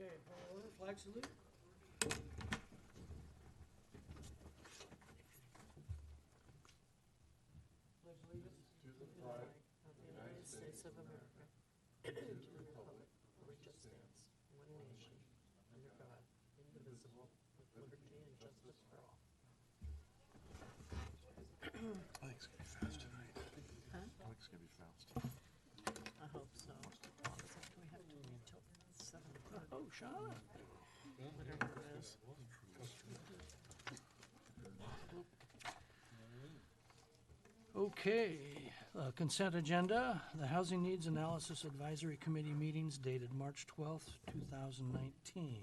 Okay, order, flag salute. Pledge allegiance To the flag of the United States of America, and to the republic for which it stands, one nation, under God, indivisible, with liberty and justice for all. I think it's gonna be fast tonight. Huh? I think it's gonna be fast. I hope so. Except we have to wait till 7 o'clock. Oh, Sean. Whatever it is. Okay, consent agenda, the Housing Needs Analysis Advisory Committee meetings dated March 12th, 2019.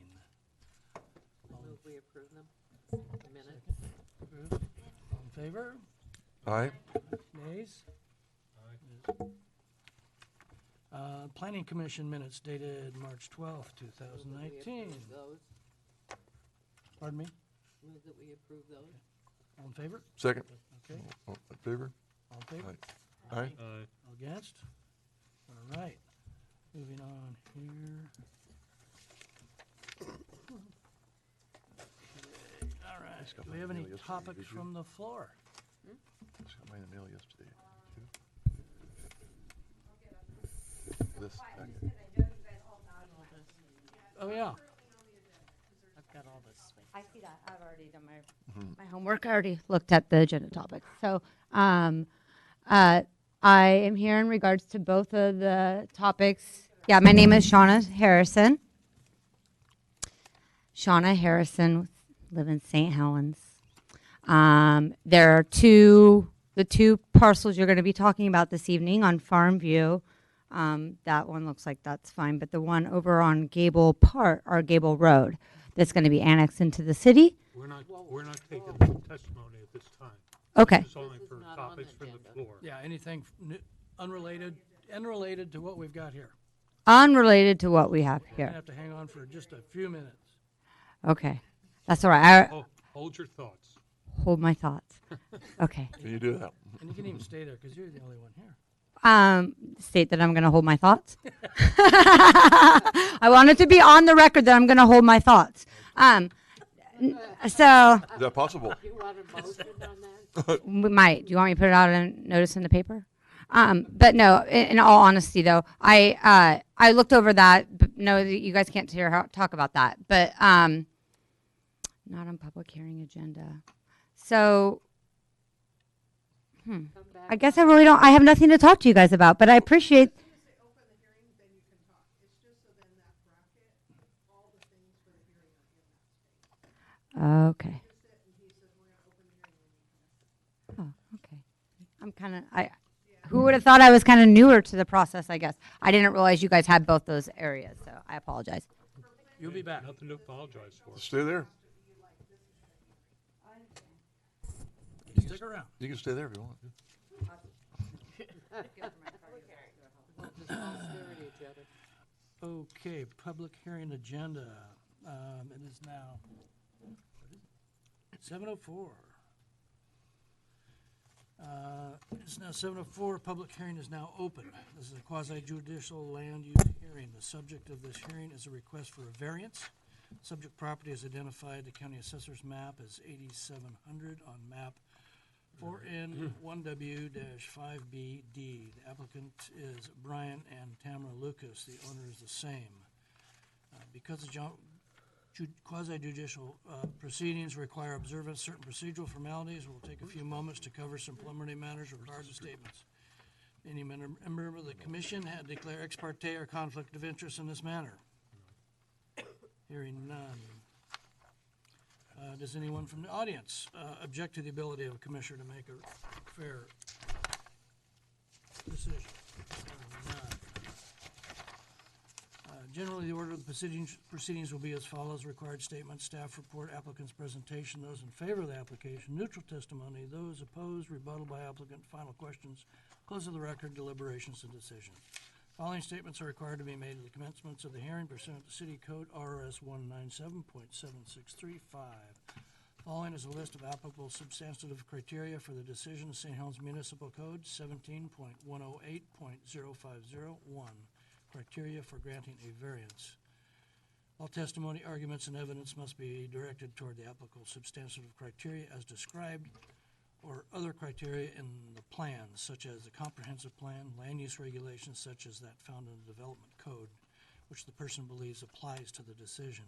Move we approve them. Minutes. Approved. All in favor? Aye. Nays? Planning Commission minutes dated March 12th, Move that we 2019. approve those. Pardon me? Move that we approve those. All in favor? Second. Okay. All in favor? All in favor? Aye. All against? All right. Moving on here. Okay, all right. Just got Do my we have any email yesterday, topics did you? from the floor? Just got mine in the mail yesterday. This packet. Oh, yeah. I've got all this space. I see that. I've already done my homework. I already looked at the agenda topics. So I am here in regards to both of the topics. Yeah, my name is Shauna Harrison. Shauna Harrison, live in St. Helens. There are the two parcels you're going to be talking about this evening on Farm View. That one looks like that's fine, but the one over on Gable Park or Gable Road that's going to be annexed into the city. We're not taking testimony at this time. Okay. This is only This is for not on topics the from the agenda. floor. Yeah, anything unrelated to what we've got here. Unrelated to what we have You're gonna here. have to hang on for just a few minutes. Okay. That's all right. Oh, hold your thoughts. I hold my thoughts. Okay. Can you do that? And you can even stay there because you're the only one here. State that I'm going to hold my thoughts. I want it to be on the record that I'm going to hold my thoughts. So Is that possible? You want a motion on that? we might. Do you want me to put it out and notice in the paper? But no, in all honesty, though, I looked over that. But no, you guys can't talk about that. But not on public hearing agenda. So Come back. I guess I have nothing to talk to you guys about. But I appreciate. Okay. Oh, okay. I'm kind of, who would have thought I was kind of newer to the process, I guess. I didn't realize you guys had both those areas, so I apologize. You'll be back. Nothing to apologize for. Stay there. Stick around. You can stay there if you want. Just all stare at each other. Okay, public hearing agenda. It is now 7:04. It's now 7:04. Public hearing is now open. This is a quasi-judicial land use hearing. The subject of this hearing is a request for a variance. Subject property is identified, the county assessor's map as 8700 on map 4N 1W-5BD. The applicant is Brian and Tamara Lucas. The owner is the same. Because the quasi-judicial proceedings require observance of certain procedural formalities, we'll take a few moments to cover some preliminary matters required in statements. Any member of the commission had declare ex parte or conflict of interest in this matter? Hearing none. Does anyone from the audience object to the ability of a commissioner to make a fair decision? None. Generally, the order of the proceedings will be as follows: required statement, staff report, applicant's presentation, those in favor of the application, neutral testimony, those opposed, rebuttal by applicant, final questions, close of the record, deliberations, and decisions. Following statements are required to be made at the commencements of the hearing pursuant to City Code RS 197.7635. Following is a list of applicable substantive criteria for the decision of St. Helens Municipal Code 17.108.0501. Criteria for granting a variance. All testimony, arguments, and evidence must be directed toward the applicable substantive criteria as described or other criteria in the plan, such as the comprehensive plan, land use regulations such as that found in the development code, which the person believes applies to the decision.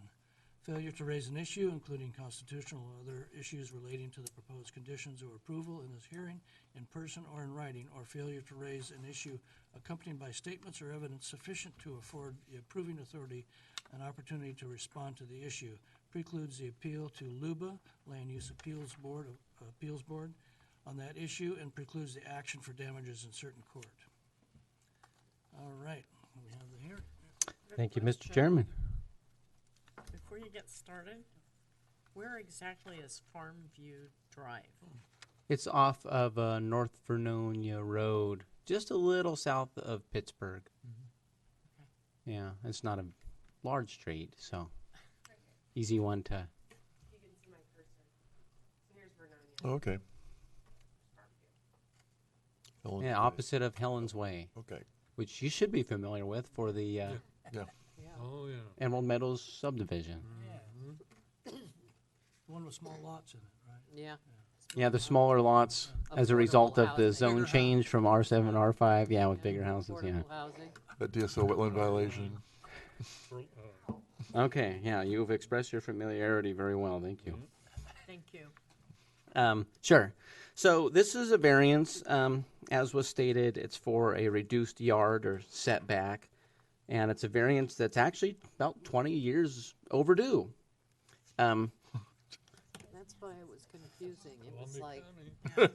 Failure to raise an issue, including constitutional or other issues relating to the proposed conditions or approval in this hearing, in person or in writing, or failure to raise an issue accompanied by statements or evidence sufficient to afford the approving authority an opportunity to respond to the issue, precludes the appeal to LUBA, Land Use Appeals Board, on that issue, and precludes the action for damages in certain court. All right, we have the hearing. Thank you, Mr. Chairman. Before you get started, where exactly is Farmview Drive? It's off of North Vernonia Road, just a little south of Pittsburgh. Yeah, it's not a large street, so easy one to. You can see my cursor. So here's Vernonia. Oh, okay. Helen's Yeah, Way. opposite of Helen's Way, Okay, which you should be familiar with for the yeah. Yeah. Oh, yeah. Emerald Meadows subdivision. The one with small lots in it, right? Yeah. Yeah, the smaller lots as a result of the housing. zone Bigger change from R7 to R5. Yeah, with bigger houses. Yeah. Affordable housing. That DSO wetland violation. For, Okay. Yeah, you've expressed your familiarity very well. Thank you. Thank you. Sure. So this is a variance, as was stated. It's for a reduced yard or setback, and it's a variance that's actually about 20 years overdue. That's why it was confusing. It was Columbia like County.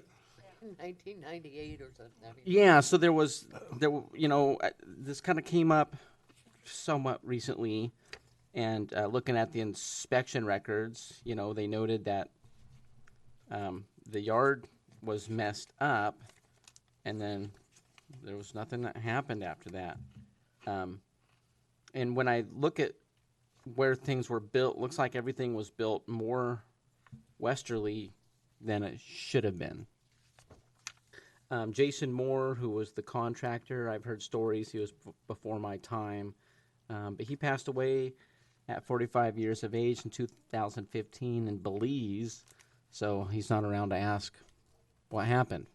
1998 or something. I mean, Yeah. So this kind of came up somewhat recently, and looking at the inspection records, they noted that the yard was messed up, and then there was nothing that happened after that. And when I look at where things were built, looks like everything was built more westerly than it should have been. Jason Moore, who was the contractor, I've heard stories, he was before my time, but he passed away at 45 years of age in 2015 in Belize, so he's not around to ask what happened.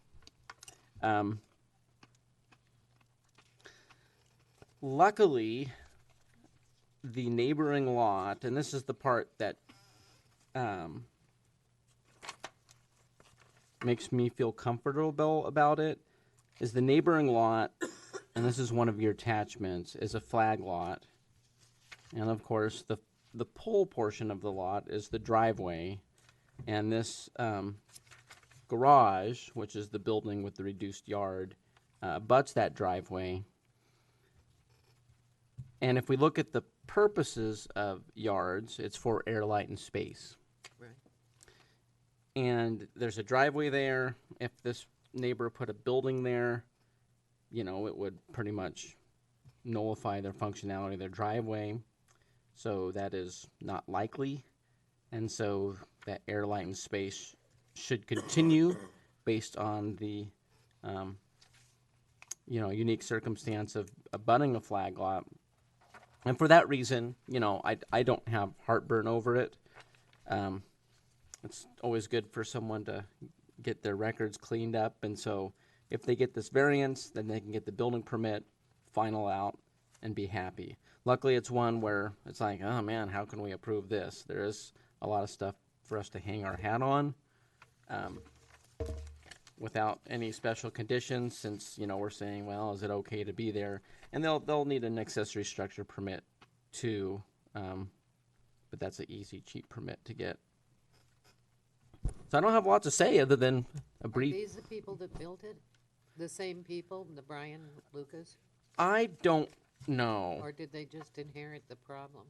Luckily, the neighboring lot, and this is the part that makes me feel comfortable about it, is the neighboring lot, and this is one of your attachments, is a flag lot. And of course, the pole portion of the lot is the driveway, and this garage, which is the building with the reduced yard, butts that driveway. And if we look at the purposes of yards, it's for air, light, and space. right. And there's a driveway there. If this neighbor put a building there, it would pretty much nullify their functionality of their driveway. So that is not likely. And so that air, light, and space should continue based on the, unique circumstance of abutting a flag lot. And for that reason, I don't have heartburn over it. It's always good for someone to get their records cleaned up. And so if they get this variance, then they can get the building permit, final out, and be happy. Luckily, it's one where it's like, oh man, how can we approve this? There is a lot of stuff for us to hang our hat on without any special conditions, since, we're saying, well, is it okay to be there? And they'll need an accessory structure permit too, but that's an easy, cheap permit to get. So I don't have a lot to say other than a Are brief. these the people that built it? The same people, the Brian Lucas? I don't know. Or did they just inherit the problem?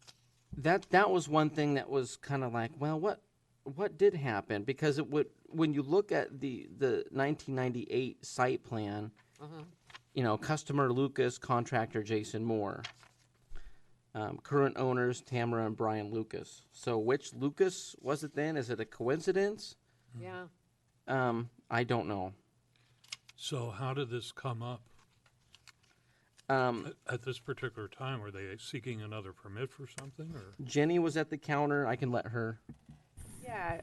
That was one thing that was kind of like, well, what did happen? Because it would, when you look at the 1998 site plan, Uh-huh. Customer Lucas, contractor Jason Moore. Current owners Tamara and Brian Lucas. So which Lucas was it then? Is it a coincidence? Yeah. I don't know. So how did this come up? At this particular time, were they seeking another permit for something, or? Jenny was at the counter. I can let her. Yeah.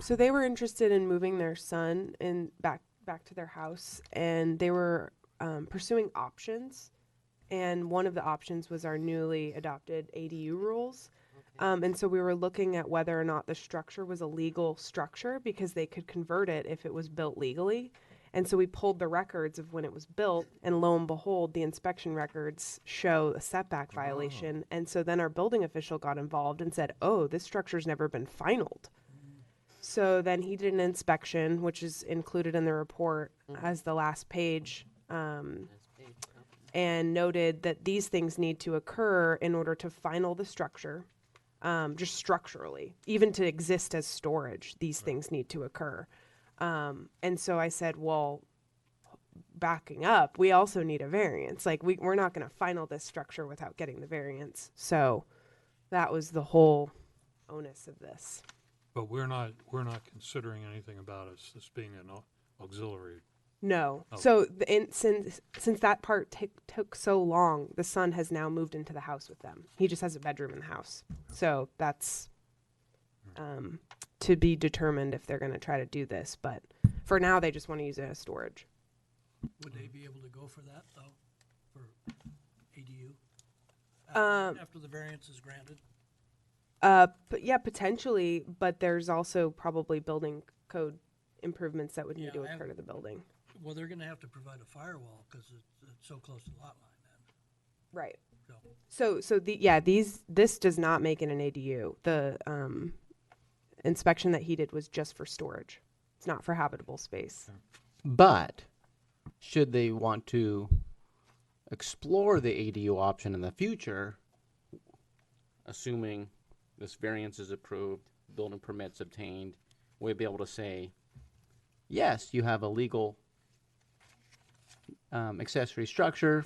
So they were interested in moving their son back to their house, and they were pursuing options. And one of the options was our newly adopted ADU rules. And so we were looking at whether or not the structure was a legal structure because they could convert it if it was built legally. And so we pulled the records of when it was built, and lo and behold, the inspection records show a setback violation. And so then our building official got involved and said, oh, this structure's never been finalized. So then he did an inspection, which is included in the report as the last page, and noted that these things need to occur in order to final the structure, just structurally. Even to exist as storage, these things need to occur. And so I said, well, backing up, we also need a variance. Like, we're not going to final this structure without getting the variance. So that was the whole onus of this. But we're not considering anything about this being an auxiliary. No. Oh. So since that part took so long, the son has now moved into the house with them. He just has a bedroom in the house. So that's to be determined if they're going to try to do this. But for now, they just want to use it as storage. Would they be able to go for that, though, for ADU? After the variance is granted? But yeah, potentially. But there's also probably building code improvements that would need to Yeah, occur to the building. Well, they're gonna have to provide a firewall, because it's so close to the lot line then, Right. so. This does not make it an ADU. The inspection that he did was just for storage. It's not for habitable space. But should they want to explore the ADU option in the future, assuming this variance is approved, building permits obtained, we'd be able to say, yes, you have a legal accessory structure,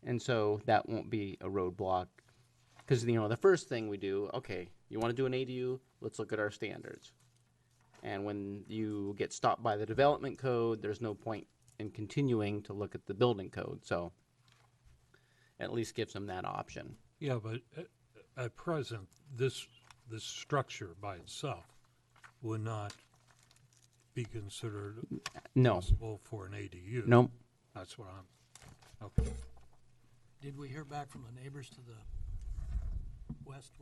and so that won't be a roadblock. Because, the first thing we do, okay, you want to do an ADU, let's look at our standards. And when you get stopped by the development code, there's no point in continuing to look at the building code. So at least gives them that option. Yeah, but at present, this structure by itself would not be considered No, possible for an ADU. no. That's what I'm, okay. Did we hear back from the neighbors to the west?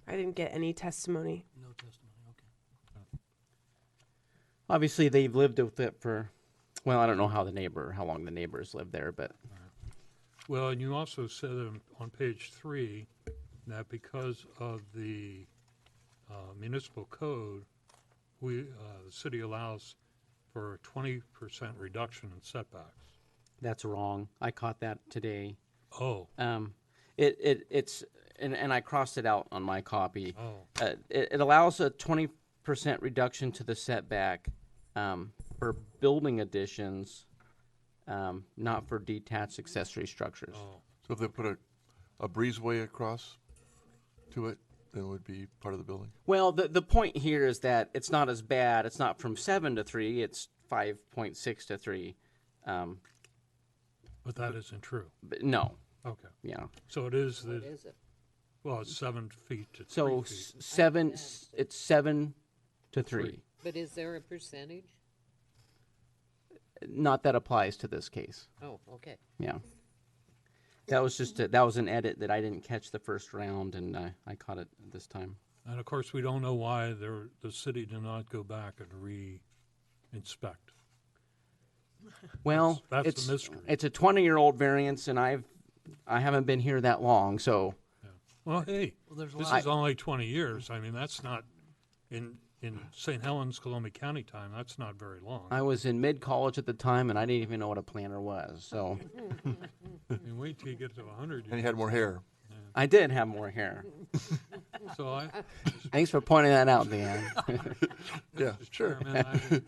I didn't get any testimony. No testimony, okay. Obviously, they've lived with it for, well, I don't know how long the neighbors lived there, but Well, and you also said on page 3 that because of the municipal code, the city allows for a 20% reduction in setbacks. that's wrong. I caught that today. Oh, It's and I crossed it out on my copy. oh, It allows a 20% reduction to the setback for building additions, not for detached accessory structures. oh. So if they put a breezeway across to it, then it would be part of the building. Well, the point here is that it's not as bad. It's not from 7 to 3. It's 5.6 to 3. But that isn't true. But no, Okay. yeah. So it is What the, is it? well, it's 7 feet to 3 So feet. it's 7 to 3. But is there a percentage? Not that applies to this case. Oh, okay. Yeah. That was just that was an edit that I didn't catch the first round, and I caught it this time. And of course, we don't know why the city did not go back and re-inspect. Well, That's the it's mystery. it's a 20-year-old variance, and I haven't been here that long, so Well, hey, Well, there's a this lot, is only 20 years. I mean, that's not, in St. Helens, Columbia County time, that's not very long. I was in mid-college at the time, and I didn't even know what a planner was. So I mean, wait till you get to 100. And he had more hair. I did have more hair. So I, Thanks for pointing that out, Dan. Yeah, sure. Chairman,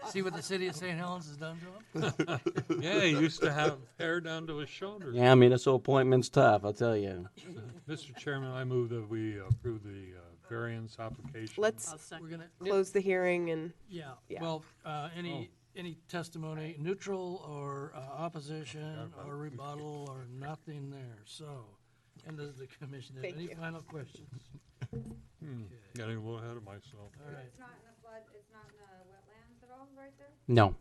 see what the city of St. Helens has done to him? yeah, he used to have hair down to his shoulders. Yeah, municipal appointment's tough, I'll tell you. Mr. Chairman, I move that we approve the variance application. Let's I'll second. We're gonna, close the hearing and yeah, Yeah. well, any any testimony, neutral or opposition or rebuttal or nothing there. So, end of the commission. Thank Any you. final questions? Getting a little ahead of myself. All right. It's not in the flood, it's not in the wetlands at all, right there? No.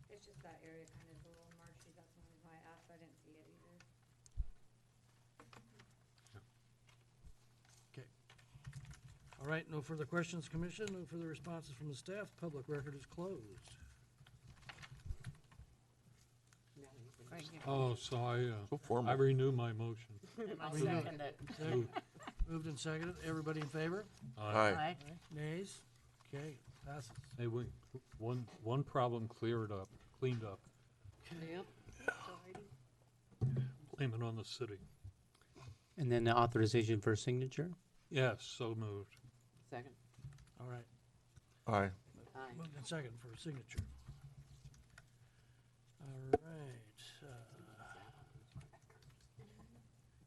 It's just that area kind of is a little marshy, that's the only reason why I asked, I didn't see it either. Okay. All right, no further questions, commission, no further responses from the staff. Public record is closed. Oh, so So I formal. renew my motion. And I Renew it. second it. Second. Moved and seconded. Everybody in favor? Aye. Aye. Nays? Okay, passes. Hey, one problem cleared up, cleaned up, Yep. blame it on the city. And then the authorization for signature? Yes, so moved. Second. All right, Aye. Aye. moved and seconded for a signature. All right.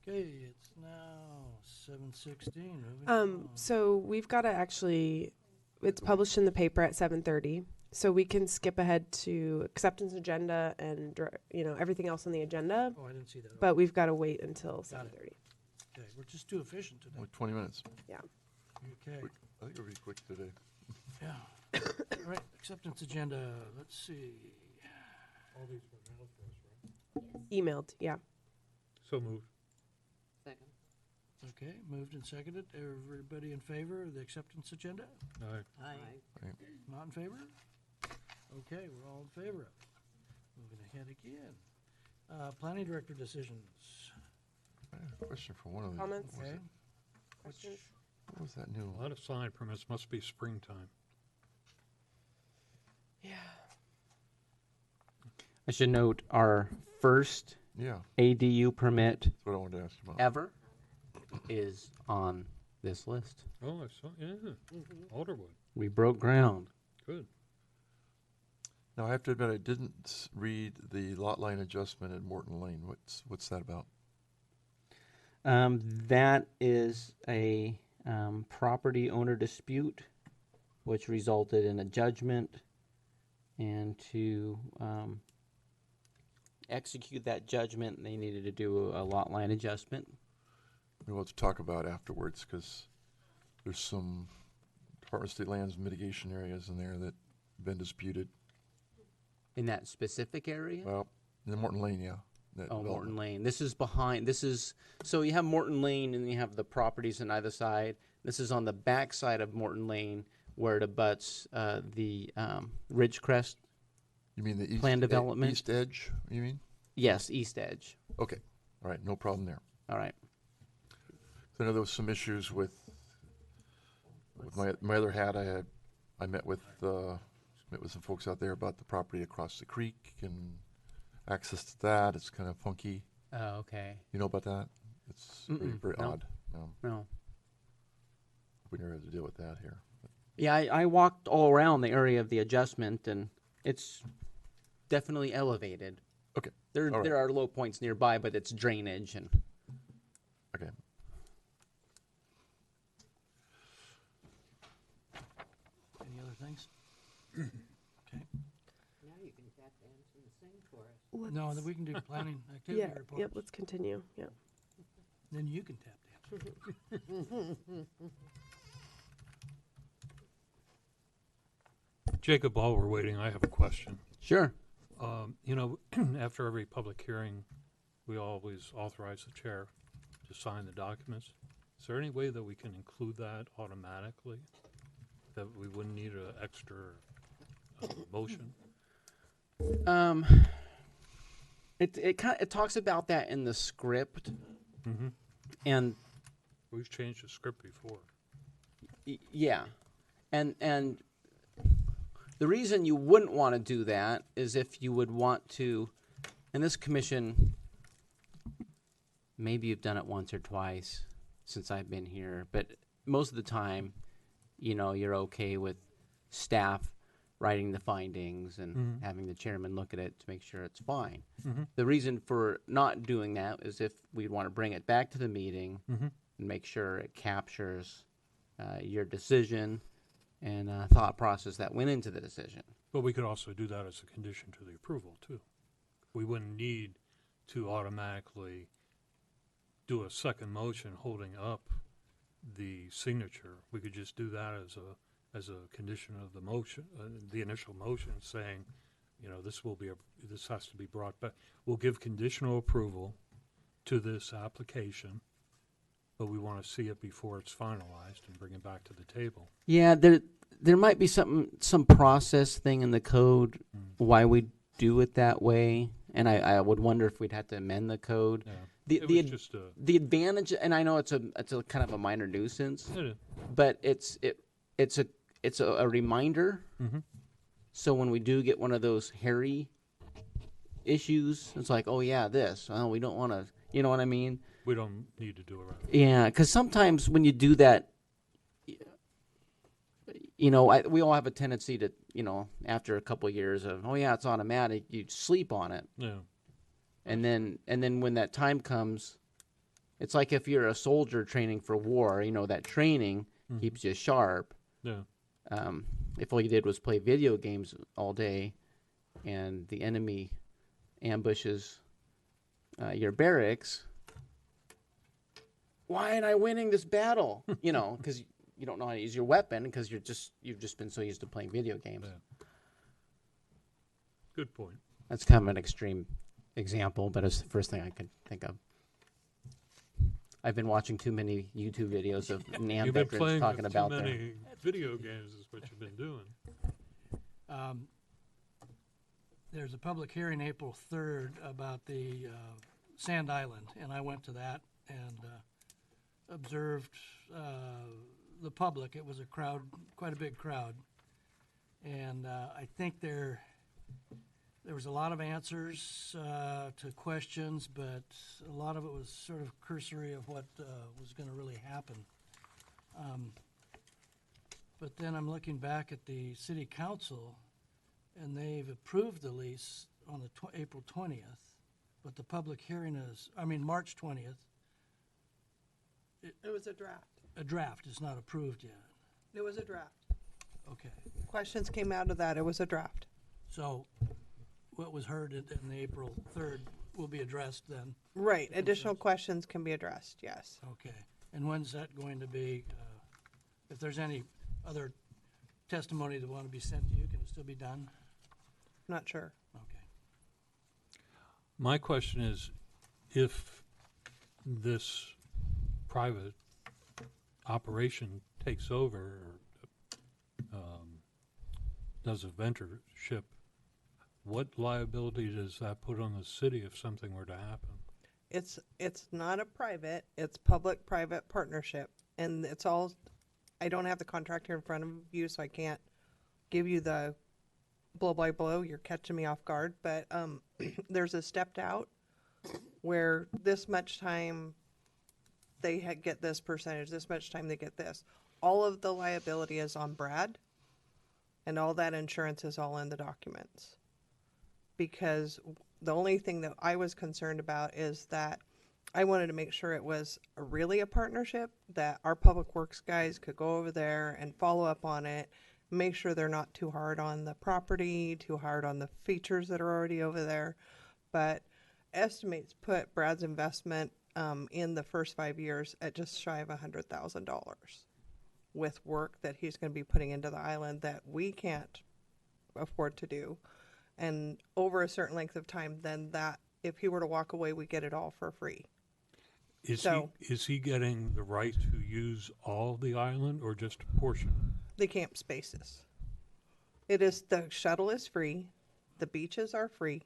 Okay, it's now 7:16. Moving on. So we've got to actually, it's published in the paper at 7:30. So we can skip ahead to acceptance agenda and, everything else on the agenda. Oh, I didn't see that. But we've got to wait until Got it. 7:30. Okay, we're just too efficient today. Only 20 minutes. Okay, I think it'll be quick today. yeah. All right, acceptance agenda, let's see. All these were mailed to us, right? Emailed, yeah. So moved. Second. Okay, moved and seconded. Everybody in favor of the acceptance agenda? Aye. Aye. Not in favor? Okay, we're all in favor of it. Moving ahead again. Planning director decisions. I have a question for one of them. Comments? What was Okay. it- Questions? What was that new? A lot of sign permits must be springtime. Yeah. I should note our first Yeah, ADU permit that's what I wanted to ask you about. ever is on this list. Oh, I saw, yeah, Alderwood, We broke ground. good. Now, I have to admit, I didn't read the lot line adjustment at Morton Lane. What's that about? That is a property owner dispute, which resulted in a judgment. And to execute that judgment, they needed to do a lot line adjustment. We'll have to talk about afterwards, because there's some Department of State lands mitigation areas in there that have been disputed. In that specific area? Well, in the Morton Lane, yeah. that Oh, Morton development. Lane. This is behind, so you have Morton Lane and you have the properties on either side. This is on the back side of Morton Lane where it abuts the Ridgecrest. You mean the east? Plan development? East edge, you mean? Yes, East Edge. Okay, all right, no problem there. All right. So I know there was some issues with my other hat. I met with some folks out there about the property across the creek and access to that. It's kind of funky. Oh, okay. You know about that? It's very, Mm-mm, very no. odd. No. We never had to deal with that here. Yeah, I walked all around the area of the adjustment, and it's definitely elevated. Okay, There, all right. there are low points nearby, but it's drainage and. Okay. Any other things? Okay. Now you can tap dance and sing for us. No, then we can do planning activity Yeah, reports. yep, let's continue, yeah. Then you can tap dance. Jacob, while we're waiting, I have a question. Sure. After every public hearing, we always authorize the chair to sign the documents. Is there any way that we can include that automatically? That we wouldn't need an extra motion? It talks about that in the script, Mm-hmm. and We've changed the script before. yeah, and the reason you wouldn't want to do that is if you would want to, and this commission, maybe you've done it once or twice since I've been here, but most of the time, you're okay with staff writing the findings and having the chairman look at it to make sure it's fine. The reason for not doing that is if we'd want to bring it back to the meeting and make sure it captures your decision and thought process that went into the decision. But we could also do that as a condition to the approval, too. We wouldn't need to automatically do a second motion holding up the signature. We could just do that as a condition of the motion, the initial motion, saying, you know, this has to be brought back. We'll give conditional approval to this application, but we want to see it before it's finalized and bring it back to the table. Yeah, there might be some process thing in the code why we do it that way, and I would wonder if we'd have to amend the code. Yeah. The It the was ad- just a, the advantage, and I know it's a kind of a minor nuisance, it is. but it's a reminder. Mhm. So when we do get one of those hairy issues, it's like, oh yeah, this. Oh, we don't want to. You know what I mean? We don't need to do it right. Yeah, because sometimes when you do that, you know, we all have a tendency to, you know, after a couple of years of, oh yeah, it's automatic, you sleep on it, Yeah. and then when that time comes, it's like if you're a soldier training for war, you know, that training keeps you sharp. Yeah. If all you did was play video games all day, and the enemy ambushes your barracks, why am I winning this battle? You know, because you don't know how to use your weapon because you've just been so used to playing video games. Yeah. Good point. That's kind of an extreme example, but it's the first thing I could think of. I've been watching too many YouTube videos of NAM You've been veterans playing talking with about too their. many video games is what you've been doing. There's a public hearing April 3rd about the Sand Island, and I went to that and observed the public. It was a crowd, quite a big crowd. And I think there was a lot of answers to questions, but a lot of it was sort of cursory of what was going to really happen. But then I'm looking back at the city council, and they've approved the lease on the April 20th, but the public hearing is, March 20th. It was a draft. A draft is not approved yet. It was a draft. Okay. Questions came out of that. It was a draft. So what was heard in the April 3rd will be addressed then? Right. Additional questions can be addressed, yes. Okay. And when's that going to be? If there's any other testimony that want to be sent to you, can it still be done? Not sure. Okay. My question is, if this private operation takes over or does a ventureship, what liability does that put on the city if something were to happen? It's not a private, it's public-private partnership. And it's all, I don't have the contract here in front of you, so I can't give you the blow by blow. You're catching me off guard. But there's a stepped out where this much time they get this percentage, this much time they get this. All of the liability is on Brad, and all that insurance is all in the documents. Because the only thing that I was concerned about is that I wanted to make sure it was really a partnership, that our public works guys could go over there and follow up on it, make sure they're not too hard on the property, too hard on the features that are already over there. But estimates put Brad's investment in the first 5 years at just shy of $100,000 with work that he's going to be putting into the island that we can't afford to do. And over a certain length of time, then that, if he were to walk away, we get it all for free. Is he getting the right to use all the island or just a portion? The camp spaces. The shuttle is free. The beaches are free.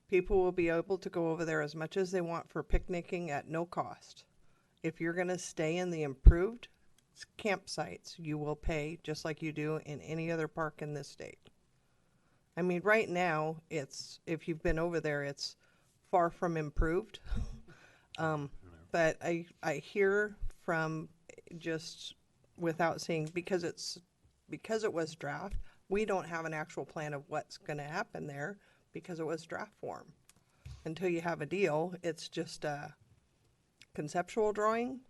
People will be able to go over there as much as they want for picnicking at no cost. If you're going to stay in the improved campsites, you will pay just like you do in any other park in this state. I mean, right now, if you've been over there, it's far from improved. But I hear from, just without seeing, because it was draft, we don't have an actual plan of what's going to happen there because it was draft form. Until you have a deal, it's just a conceptual drawing.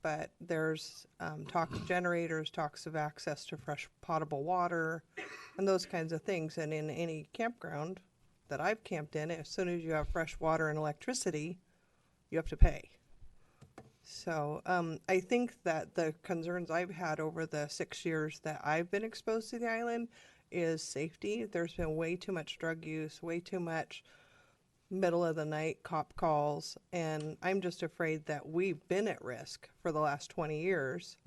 but there's talks of generators, talks of access to fresh potable water, and those kinds of things. And in any campground that I've camped in, as soon as you have fresh water and electricity, you have to pay. So I think that the concerns I've had over the 6 years that I've been exposed to the island is safety. There's been way too much drug use, way too much middle of the night cop calls, and I'm just afraid that we've been at risk for the last 20 years.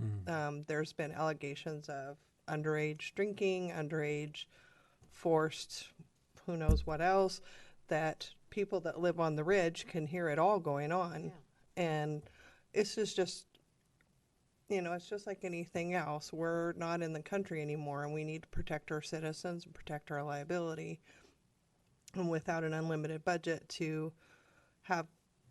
There's been allegations of underage drinking, underage forced, who knows what else, that people that live on the ridge can hear it all going on. And it's just, it's just like anything else. We're not in the country anymore, and we need to protect our citizens and protect our liability. And without an unlimited budget to have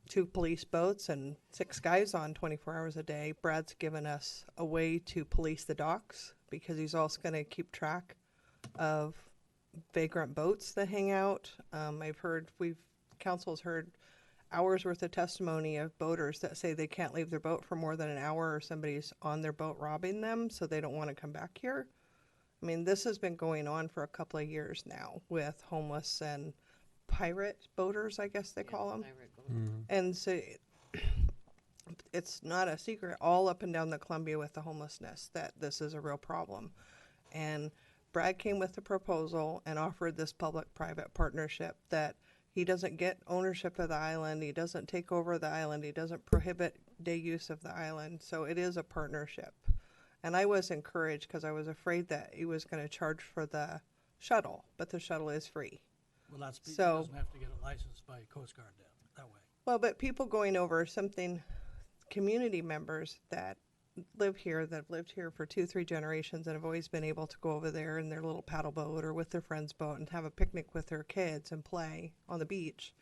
2 police boats and 6 guys on 24 hours a day, Brad's given us a way to police the docks because he's also going to keep track of vagrant boats that hang out. Council's heard hours worth of testimony of boaters that say they can't leave their boat for more than an hour or somebody's on their boat robbing them, so they don't want to come back here. I mean, this has been going on for a couple of years now with homeless and pirate boaters, I guess they call them. And so it's not a secret all up and down the Columbia with the homelessness that this is a real problem. And Brad came with a proposal and offered this public-private partnership that he doesn't get ownership of the island, he doesn't take over the island, he doesn't prohibit day use of the island. So it is a partnership. And I was encouraged because I was afraid that he was going to charge for the shuttle, but the shuttle is free. Well, that's, he So- doesn't have to get a license by Coast Guard that way. Well, but people going over something, community members that live here, that have lived here for 2-3 generations and have always been able to go over there in their little paddle boat or with their friend's boat and have a picnic with their kids and play on the beach,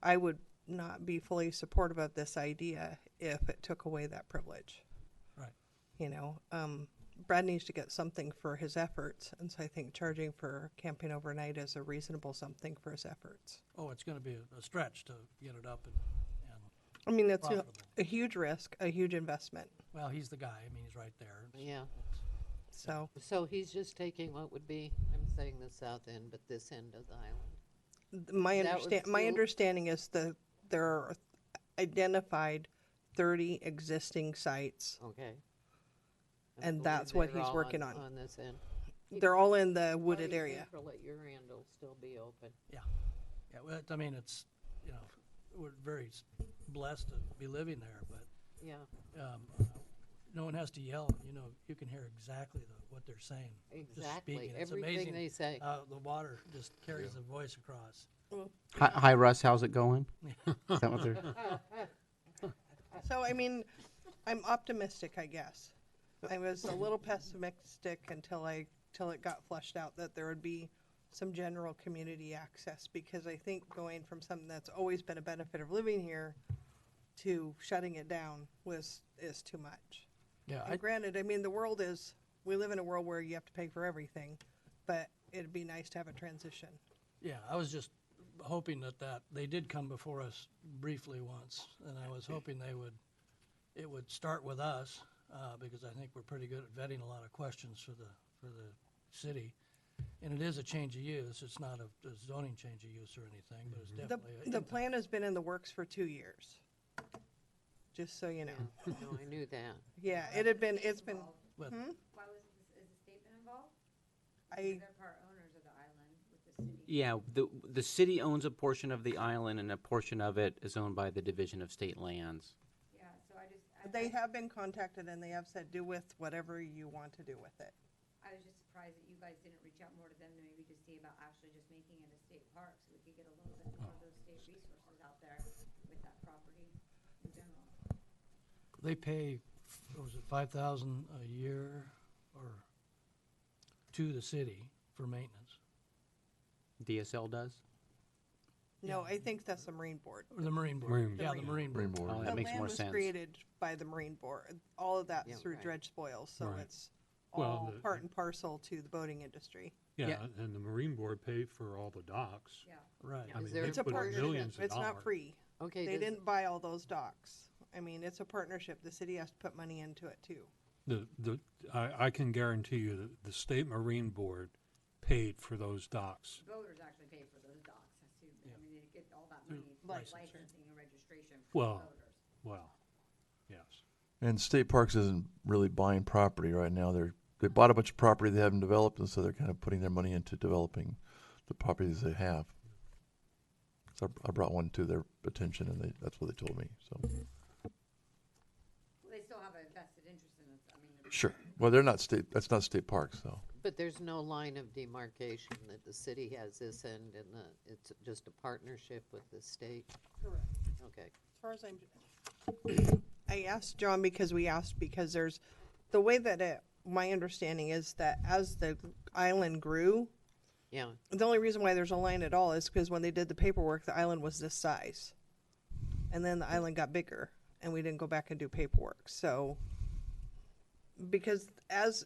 I would not be fully supportive of this idea if it took away that privilege. Right. Brad needs to get something for his efforts, and so I think charging for camping overnight is a reasonable something for his efforts. Oh, it's gonna be a stretch to get it up and I mean, it's profitable. a huge risk, a huge investment. Well, he's the guy, I mean, he's right there. Yeah, So so he's just taking what would be, I'm saying the south end, but this end of the island. my That would understanding is there are identified 30 existing sites. Okay. I And believe that's what they're he's all working on. On this end. They're all in the wooded Well, you area. can let your end will still be open. Yeah, well, I mean, it's, we're very blessed to be living there, but Yeah, no one has to yell, you can hear exactly what they're saying. just exactly. speaking. It's Everything amazing they say. The water just carries the voice across. Hi, Russ. How's it going? Is that what they're? So, I mean, I'm optimistic, I guess. I was a little pessimistic until it got flushed out that there would be some general community access, because I think going from something that's always been a benefit of living here to shutting it down is too much. Yeah, And granted, I mean, we live in a world where you have to pay for everything, but it'd be nice to have a transition. yeah, I was just hoping that they did come before us briefly once, and I was hoping it would start with us, because I think we're pretty good at vetting a lot of questions for the city. And it is a change of use. It's not a zoning change of use or anything, but it's definitely. The plan has been in the works for 2 years, just so you know. No, I knew that. Yeah, it's been, But Why is the state been involved? I, They're part owners of the island with the city. Yeah, the city owns a portion of the island, and a portion of it is owned by the Division of State Lands. Yeah, so they have been contacted and they have said, do with whatever you want to do with it. I was just surprised that you guys didn't reach out more to them to maybe just see about actually just making it a state park so we could get a little bit more of those state resources out there with that property in general. they pay, what was it, 5,000 a year or to the city for maintenance. DSL does. No, I think that's the Marine Board. Or the Marine Board. Marine Yeah, Board. the Marine Marine Board. Board. Oh, that The makes land more was sense. created by the Marine Board. All of that's Yeah, through right. dredge spoils, so Right. it's Well, all the- part and parcel to the boating industry. Yeah, and the Marine Board paid for all the docks. Yeah. Right. I Is mean, there- they It's a put partnership. millions of It's not dollars. free. Okay, They does, didn't buy all those docks. I mean, it's a partnership. The city has to put money into it too. I can guarantee you that the State Marine Board paid for those docks. Voters actually pay for those docks. I mean, they get all that Through money, licensing. licensing and registration Well, voters. well, yes. And State Parks isn't really buying property right now. They bought a bunch of property they haven't developed, and so they're kind of putting their money into developing the properties they have. So I brought one to their attention, and that's what they told me. So They still have a vested interest in it. I mean, sure. Well, they're not state. That's not State Parks, so. But there's no line of demarcation that the city has this end and it's just a partnership with the state? Correct. Okay. As far as I asked John because there's the way that my understanding is that as the island grew, Yeah, the only reason why there's a line at all is because when they did the paperwork, the island was this size, and then the island got bigger, and we didn't go back and do paperwork. So, because as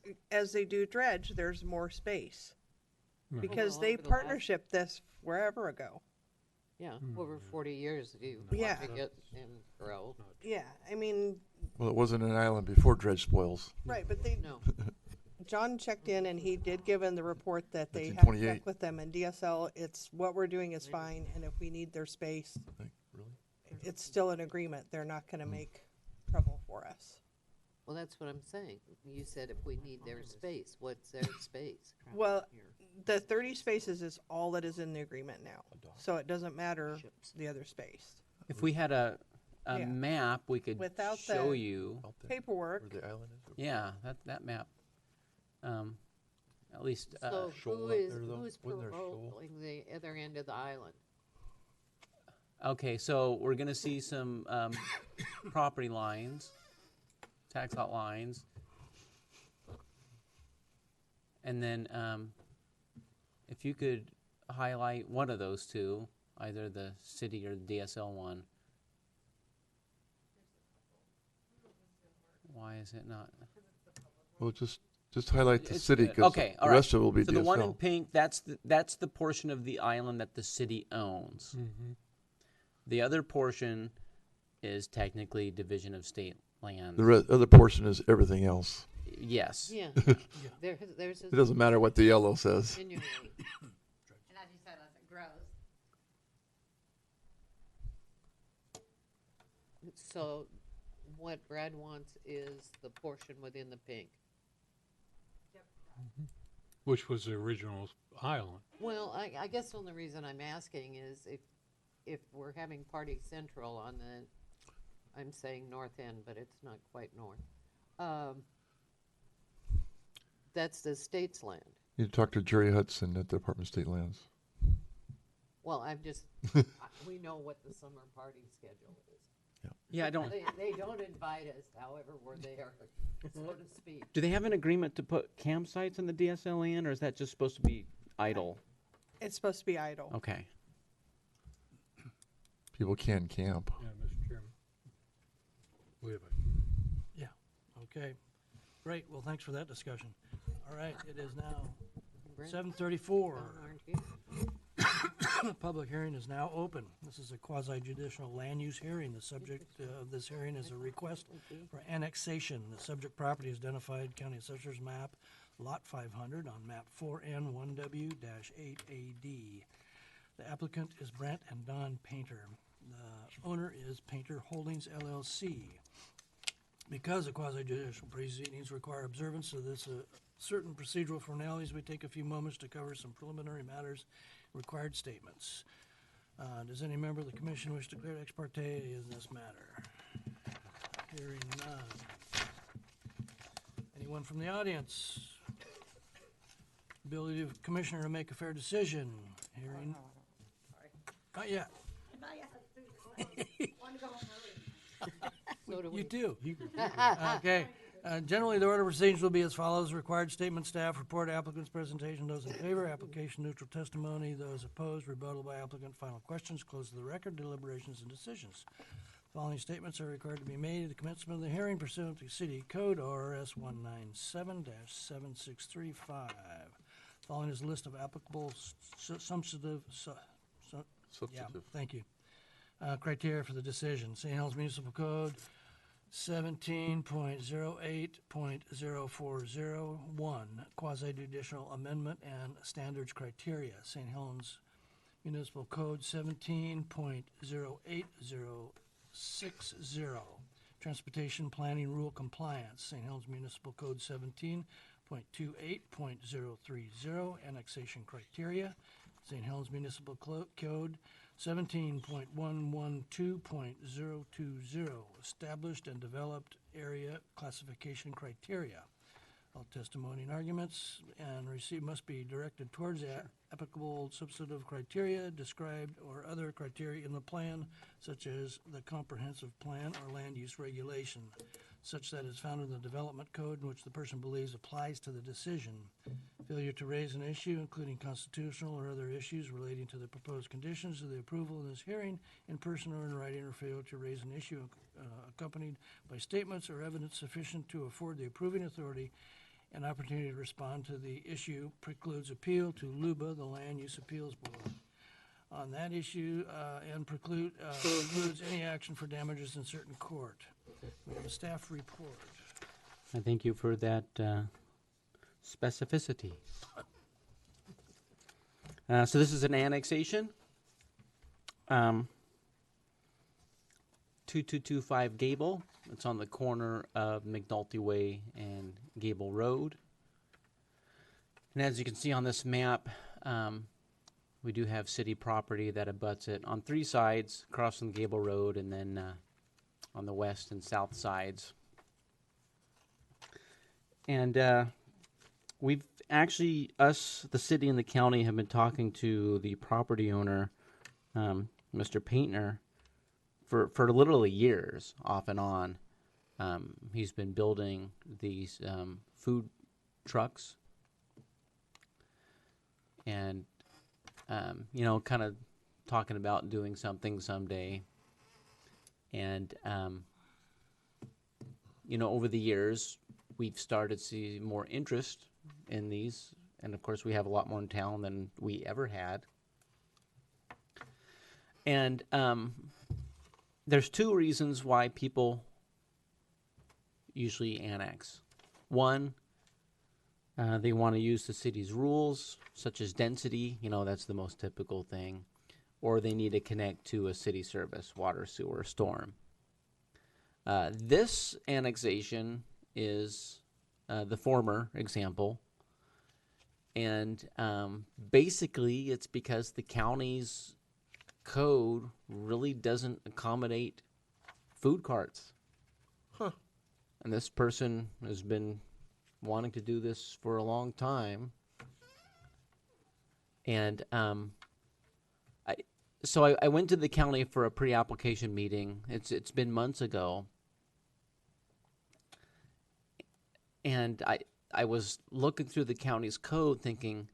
they do dredge, there's more space Right. because Well, they over the last- partnership this wherever ago. yeah, over 40 years you Yeah. want to get and grow. Yeah, I mean, Well, it wasn't an island before dredge spoils. right, but they No, John checked in and he did give in the report that they That's in had to 28. check with them and DSL, it's what we're doing is fine, and if we need their space, Like, really? it's still an agreement. They're not gonna make trouble for us. well, that's what I'm saying. You said if we need their space, what's their space? Well, the 30 spaces is all that is in the agreement now, so it doesn't matter the other space. If we had a Yeah. map, we could Without show the- you. Out there, Paperwork, where the island is. Yeah, that map. At least, So shoal who up is, there, though? who's Wasn't there a shoal? patrolling the other end of the island? okay, so we're gonna see some property lines, tax lot lines. And then if you could highlight one of those two, either the city or the DSL one. Why is it not? Well, just highlight the It's city good. because Okay, the all right. rest of it will be So the one in DSL. pink, that's the portion of the island that the city owns. Mhm. The other portion is technically division of state lands. The other portion is everything else. Yes. Yeah, there's It doesn't matter what the yellow says. insinuate. and as you said, as it grows. So what Brad wants is the portion within the pink. Which was the original island. Well, I guess the only reason I'm asking is if we're having Party Central on the, I'm saying north end, but it's not quite north. That's the state's land. You need to talk to Jerry Hudson at the Department of State Lands. Well, I'm just, we know what the summer party schedule is. Yeah, I don't. They don't invite us, however, we're there, so to speak. Do they have an agreement to put campsites in the DSL land, or is that just supposed to be idle? it's supposed to be idle. Okay. People can camp. Yeah, Mr. Chairman. We have a Okay, great. Well, thanks for that discussion. All right, it is now Brent, 7:34. John, aren't you? The public hearing is now open. This is a quasi-judicial land use hearing. The subject of this hearing is a request for annexation. The subject property is identified County Assessor's Map, Lot 500 on Map 4N1W-8AD. The applicant is Brent and Don Painter. The owner is Painter Holdings LLC. Because the quasi-judicial proceedings require observance of this certain procedural formalities, we take a few moments to cover some preliminary matters, required statements. Does any member of the commission wish to declare ex parte in this matter? Hearing none. Anyone from the audience? Ability of commissioner to make a fair decision. Hearing. Not yet. So do You we. do. Okay. Generally, the order of proceedings will be as follows. Required statement, staff report, applicant's presentation, those in favor, application, neutral testimony, those opposed, rebuttal by applicant, final questions, close of the record, deliberations and decisions. Following statements are required to be made at the commencement of the hearing pursuant to City Code ORS 197-7635. Following is a list of applicable substantive, yeah, Substantive. thank you. Criteria for the decision. St. Helens Municipal Code, 17.08.0401, quasi-judicial amendment and standards criteria, St. Helens Municipal Code 17.08060, transportation planning rule compliance, St. Helens Municipal Code 17.28.030, annexation criteria, St. Helens Municipal Code 17.112.020, established and developed area classification criteria. All testimony and arguments and receipt must be directed towards the applicable substantive criteria described or other criteria in the plan, such as the comprehensive plan or land use regulation, such that is found in the development code in which the person believes applies to the decision. Failure to raise an issue, including constitutional or other issues relating to the proposed conditions of the approval in this hearing, in person or in writing, or failure to raise an issue accompanied by statements or evidence sufficient to afford the approving authority an opportunity to respond to the issue, precludes appeal to LUBA, the Land Use Appeals Board, on that issue, and precludes any action for damages in certain court. We have a staff report. I thank you for that specificity. So this is an annexation. 2225 Gable. It's on the corner of McNulty Way and Gable Road. And as you can see on this map, we do have city property that abuts it on three sides, crossing Gable Road, and then on the west and south sides. And we've actually, the city and the county, have been talking to the property owner, Mr. Paintner, for literally years, off and on. He's been building these food trucks and, kind of talking about doing something someday. And, over the years, we've started to see more interest in these. And, of course, we have a lot more in town than we ever had. And there's two reasons why people usually annex. One, they want to use the city's rules, such as density, that's the most typical thing, or they need to connect to a city service, water, sewer, storm. This annexation is the former example, and basically it's because the county's code really doesn't accommodate food carts. Huh. And this person has been wanting to do this for a long time. And so I went to the county for a pre-application meeting. It's been months ago. And I was looking through the county's code thinking,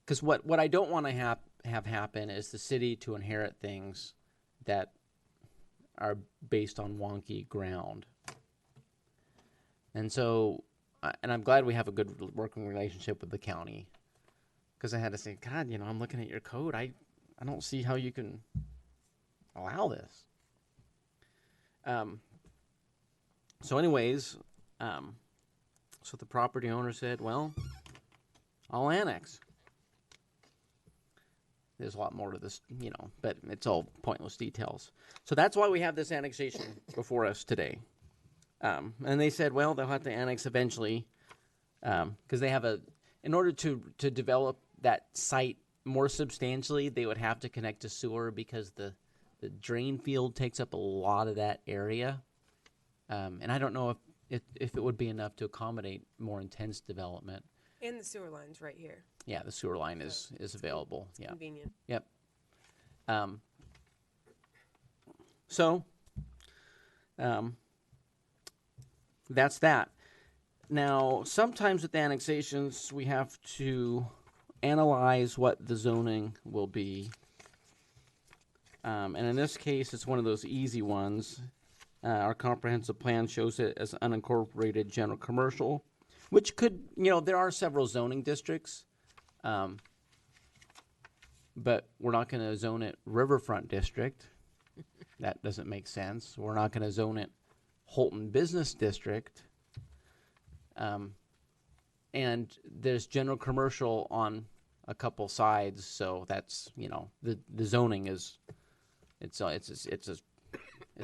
because what I don't want to have happen is the city to inherit things that are based on wonky ground. And so, and I'm glad we have a good working relationship with the county, because I had to say, God, I'm looking at your code. I don't see how you can allow this. So anyways, so the property owner said, well, I'll annex. There's a lot more to this, but it's all pointless details. So that's why we have this annexation before us today. And they said, well, they'll have to annex eventually, because they have in order to develop that site more substantially, they would have to connect to sewer, because the drain field takes up a lot of that area. And I don't know if it would be enough to accommodate more intense development. And the sewer line's right here. Yeah, the sewer line is available. Yeah. Convenient. Yep. So, that's that. Now, sometimes with annexations, we have to analyze what the zoning will be. And in this case, it's one of those easy ones. Our comprehensive plan shows it as unincorporated general commercial, which could, there are several zoning districts, but we're not going to zone it riverfront district. That doesn't make sense. We're not going to zone it Holton Business District. And there's general commercial on a couple sides, so that's, the zoning is, it's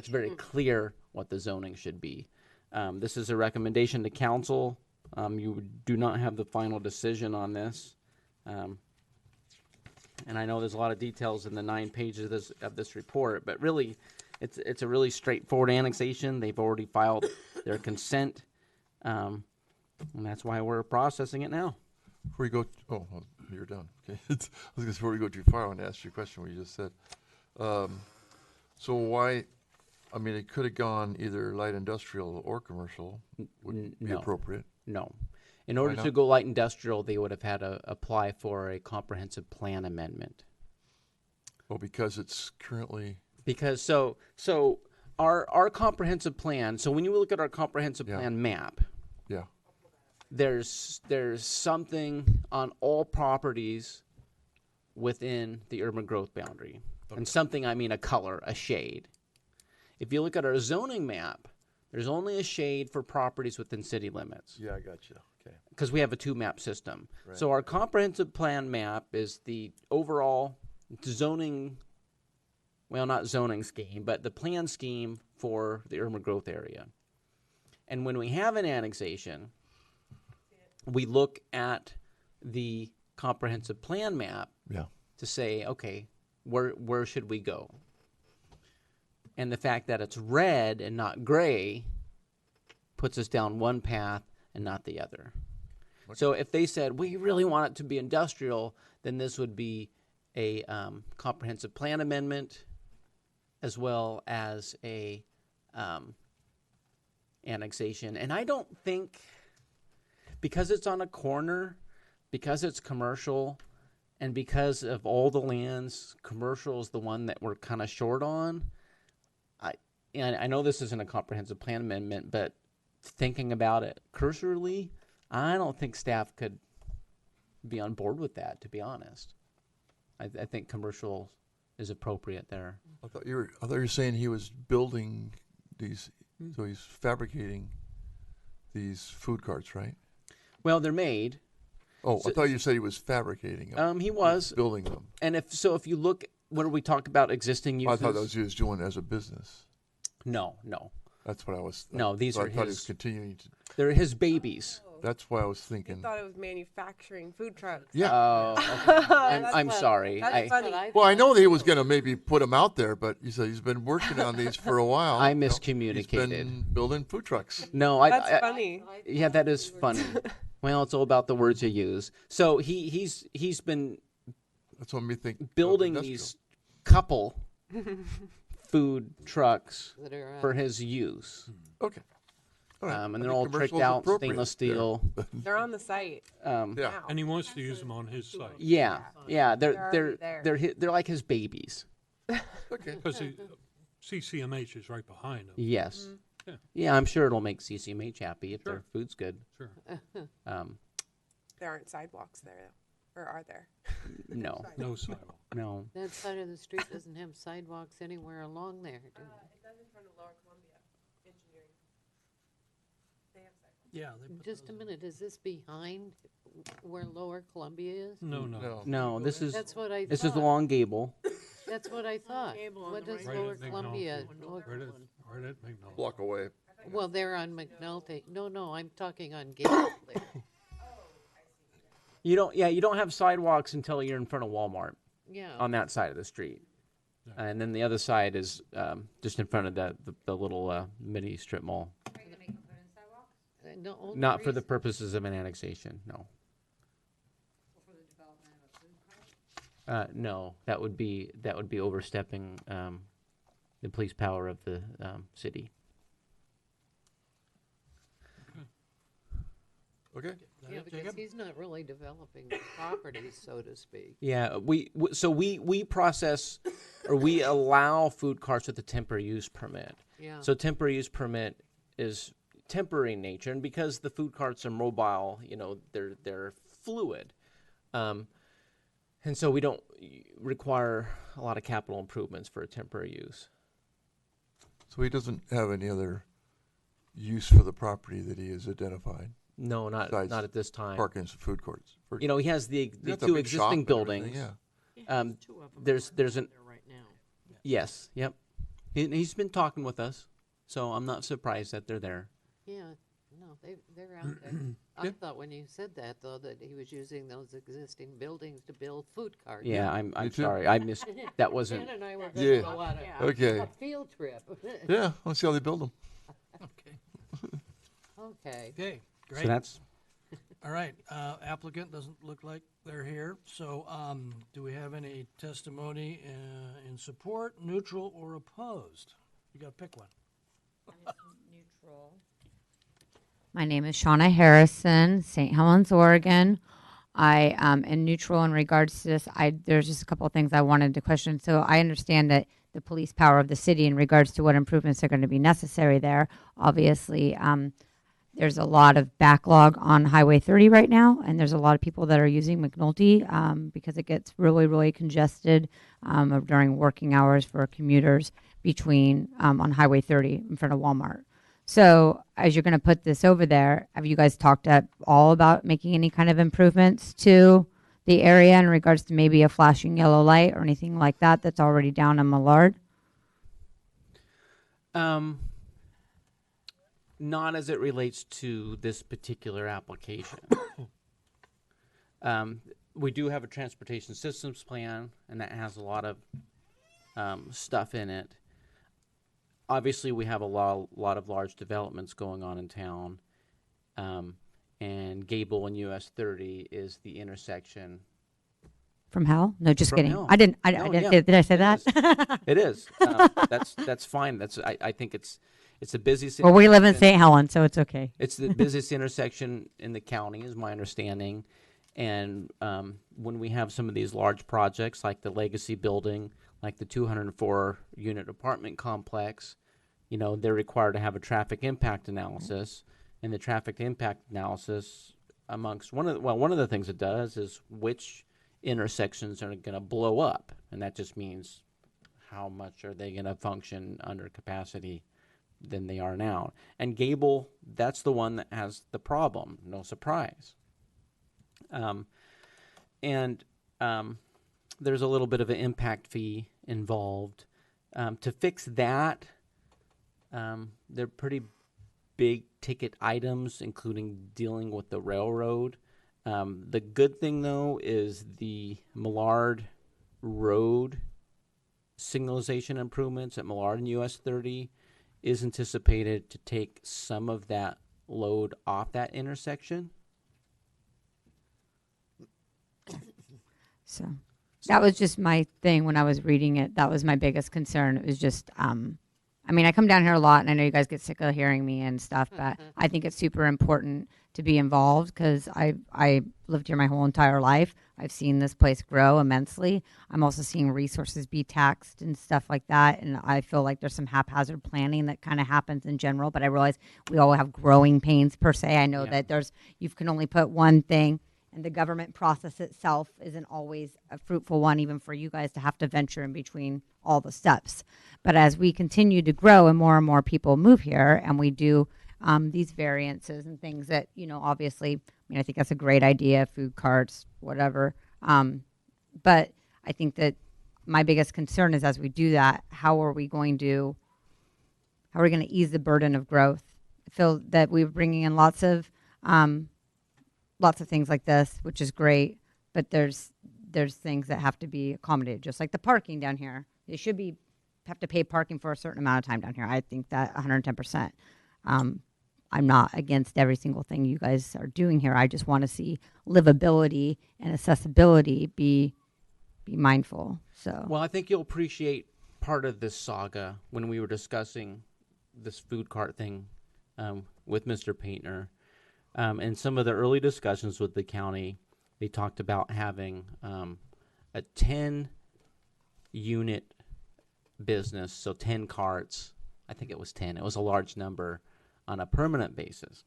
very clear what the zoning should be. This is a recommendation to council. You do not have the final decision on this. And I know there's a lot of details in the 9 pages of this report, but really, it's a really straightforward annexation. They've already filed their consent, and that's why we're processing it now. Before you go, well, you're done. Okay. I was going to say, before we go too far, I want to ask you a question. What you just said. So why? I mean, it could have gone either light industrial or commercial. Would be No. appropriate. No. In order to not? go light industrial, they would have had to apply for a comprehensive plan amendment. Well, because it's currently. Because so our comprehensive plan, so when you look at our comprehensive Yeah. plan map, Yeah. there's something on all properties within the urban growth boundary. And something, I mean a color, a shade. If you look at our zoning map, there's only a shade for properties within city limits. Yeah, I got you. Okay. Because we have a 2-map system. Right. So our comprehensive plan map is the overall zoning, well, not zoning scheme, but the plan scheme for the urban growth area. And when we have an annexation, we look at the comprehensive plan map Yeah. to say, okay, where should we go? And the fact that it's red and not gray puts us down one path and not the other. So if they said, we really want it to be industrial, then this would be a comprehensive plan amendment as well as a annexation. And I don't think, because it's on a corner, because it's commercial, and because of all the lands, commercial is the one that we're kind of short on. And I know this isn't a comprehensive plan amendment, but thinking about it cursorily, I don't think staff could be on board with that, to be honest. I think commercial is appropriate there. I thought you were saying he was building these, so he's fabricating these food carts, right? Well, they're made. Oh, So- I thought you said he was fabricating them. He was. Building them. And if you look, when we talk about existing I uses. thought that was he was doing it as a business. No. That's what I was. No, these so are I thought he was his- continuing to. They're his babies. That's why I was I thinking. thought it was manufacturing food trucks. Yeah. Oh, okay. I'm That's sorry. That's funny. Well, I know that he was going to maybe put them out there, but you said he's been working on these for a while. I you know. miscommunicated. He's been building food trucks. No, That's funny. Yeah, that is funny. Well, it's all about the words you use. So he's been That's what made me think. building industrial. these couple food trucks that are, for his use. Okay. All right. And I they're think all commercial's tricked out, appropriate stainless there. steel. They're on the site Yeah. now. And he wants to use them on his site. Yeah, They're already they're like his babies. Okay. Because CCMH is right behind him. Yes. Yeah. Yeah, I'm sure it'll make CCMH happy if their Sure. food's good. Sure. There aren't sidewalks there, though. Or are there? No, No sidewalk. no. that side of the street doesn't have sidewalks anywhere along there, do it? It does in front of Lower Columbia Engineering. They have sidewalks. Yeah. They put Just those a in. minute, is this behind where Lower Columbia is? No. No. No, this is That's what I thought. this is the Long Gable. That's what I thought. Gable on What the does right. Right Lower at McNulty. Columbia look? Right at McNulty. Block away. Well, they're on McNulty. No, I'm talking on Gable there. You don't have sidewalks until you're in front of Walmart Yeah. on that side of the street. And then the other side is just in front of the little mini strip mall. No, Not for the purposes of an annexation, no. No, that would be overstepping the police power of the city. Okay. Yeah, because he's not really developing the properties, so to speak. Yeah, we process or we allow food carts with a temporary use permit. Yeah. So temporary use permit is temporary in nature, and because the food carts are mobile, they're fluid, and so we don't require a lot of capital improvements for a temporary use. So he doesn't have any other use for the property that he has identified? No, not Besides at this time. Parking and food courts. You know, he has the got the two big shop existing and everything, buildings. Yeah. He has Um, two of them there's there an right now. yes, yep. He's been talking with us, so I'm not surprised that they're there. Yeah, no, they're out there. I thought when you said that, though, that he was using those existing buildings to build food carts. Yeah, I'm too. sorry, I missed. That wasn't. Ken and I were Yeah. going on Okay. a field trip. Yeah, let's see how they build them. Okay, Okay. okay, So great. that's All right, applicant doesn't look like they're here, so, do we have any testimony, in support, neutral, or opposed? You gotta pick one. My name is Shauna Harrison, St. Helens, Oregon. I am neutral in regards to this. There's just a couple of things I wanted to question. So I understand that the police power of the city in regards to what improvements are going to be necessary there. Obviously, there's a lot of backlog on Highway 30 right now, and there's a lot of people that are using McNulty because it gets really, really congested during working hours for commuters between on Highway 30 in front of Walmart. So as you're going to put this over there, have you guys talked at all about making any kind of improvements to the area in regards to maybe a flashing yellow light or anything like that that's already down on Millard? not as it relates to this particular application. We do have a transportation systems plan, and that has a lot of stuff in it. Obviously, we have a lot of large developments going on in town, and Gable and US 30 is the intersection. From hell? No, just From kidding. hell. I didn't. I No, didn't yeah, say, did I say it that? It is. That's fine. I think it's a busy city. Well, we live in St. Helens, so it's okay. It's the busiest intersection in the county, is my understanding. And when we have some of these large projects, like the Legacy Building, like the 204-unit apartment complex, you know, they're required to have a traffic impact analysis. And the traffic impact analysis, amongst one of the things it does is which intersections are going to blow up, and that just means how much are they going to function under capacity than they are now. And Gable, that's the one that has the problem. No surprise. There's a little bit of an impact fee involved. To fix that, they're pretty big ticket items, including dealing with the railroad. The good thing, though, is the Millard Road signalization improvements at Millard and US 30 is anticipated to take some of that load off that intersection. So that was just my thing when I was reading it. That was my biggest concern. It was just, I mean, I come down here a lot, and I know you guys get sick of hearing me and stuff, but I think it's super important to be involved because I lived here my whole entire life. I've seen this place grow immensely. I'm also seeing resources be taxed and stuff like that, and I feel like there's some haphazard planning that kind of happens in general, but I realize we all have growing pains per se. I know Yeah. that you can only put one thing, and the government process itself isn't always a fruitful one, even for you guys to have to venture in between all the steps. But as we continue to grow and more people move here, and we do these variances and things that, you know, obviously, I mean, I think that's a great idea, food carts, whatever. But I think that my biggest concern is as we do that, how are we going to ease the burden of growth? I feel that we're bringing in lots of things like this, which is great, but there's things that have to be accommodated, just like the parking down here. They should have to pay parking for a certain amount of time down here. I think that 110%. I'm not against every single thing you guys are doing here. I just want to see livability and accessibility be mindful. So Well, I think you'll appreciate part of this saga when we were discussing this food cart thing with Mr. Paintner. In some of the early discussions with the county, they talked about having a 10-unit business, so 10 carts. I think it was 10. It was a large number on a permanent basis.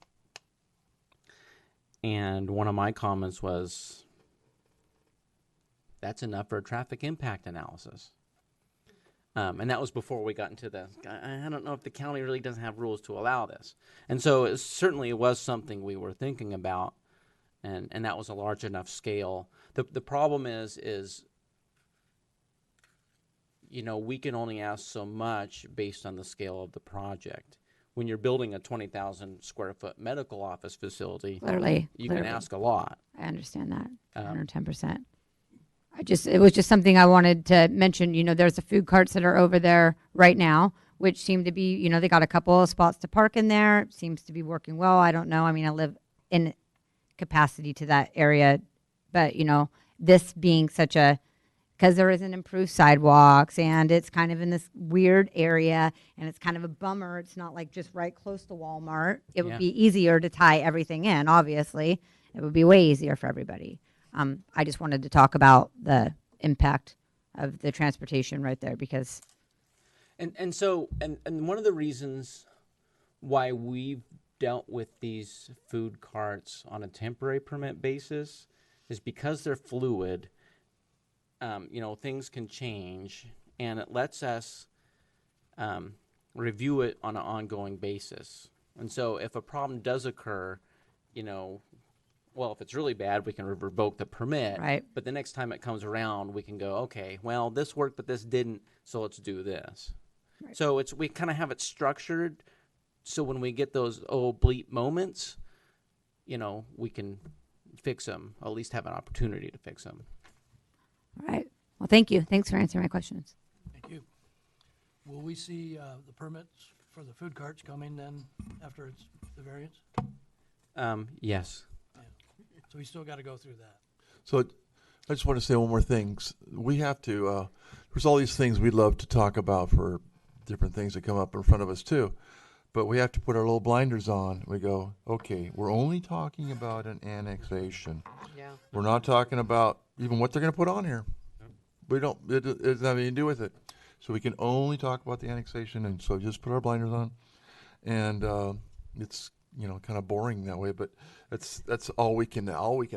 And one of my comments was, that's enough for a traffic impact analysis. And that was before we got into the, I don't know if the county really doesn't have rules to allow this. And so it certainly was something we were thinking about, and that was a large enough scale. The problem is, you know, we can only ask so much based on the scale of the project. When you're building a 20,000 square foot medical office facility, Clearly, you can ask a lot. I understand that, 110%. It was just something I wanted to mention. You know, there's the food carts that are over there right now, which seem to be, you know, they got a couple of spots to park in there. It seems to be working well. I don't know. I mean, I live in capacity to that area, but, you know, this being such a, because there isn't improved sidewalks and it's kind of in this weird area and it's kind of a bummer. It's not like just right close to Walmart. It would Yeah. be easier to tie everything in, obviously. It would be way easier for everybody. I just wanted to talk about the impact of the transportation right there because And so one of the reasons why we've dealt with these food carts on a temporary permit basis is because they're fluid. You know, things can change, and it lets us review it on an ongoing basis. And so if a problem does occur, you know, well, if it's really bad, we can revoke the permit. Right. But the next time it comes around, we can go, okay, well, this worked, but this didn't, so let's do this. Right. So we kind of have it structured, so when we get those bleep moments, you know, we can fix them, at least have an opportunity to fix them. all right. Well, thank you. Thanks for answering my questions. Thank you. Will we see the permits for the food carts coming then after it's the variance? Yes. So we still got to go through that. So I just want to say one more thing. We have to, there's all these things we'd love to talk about for different things that come up in front of us too. But we have to put our little blinders on. We go, okay, we're only talking about an annexation. Yeah. We're not talking about even what they're going to put on here. We don't, it doesn't have anything to do with it. So we can only talk about the annexation, and so just put our blinders on. And it's, you know, kind of boring that way, but that's all we can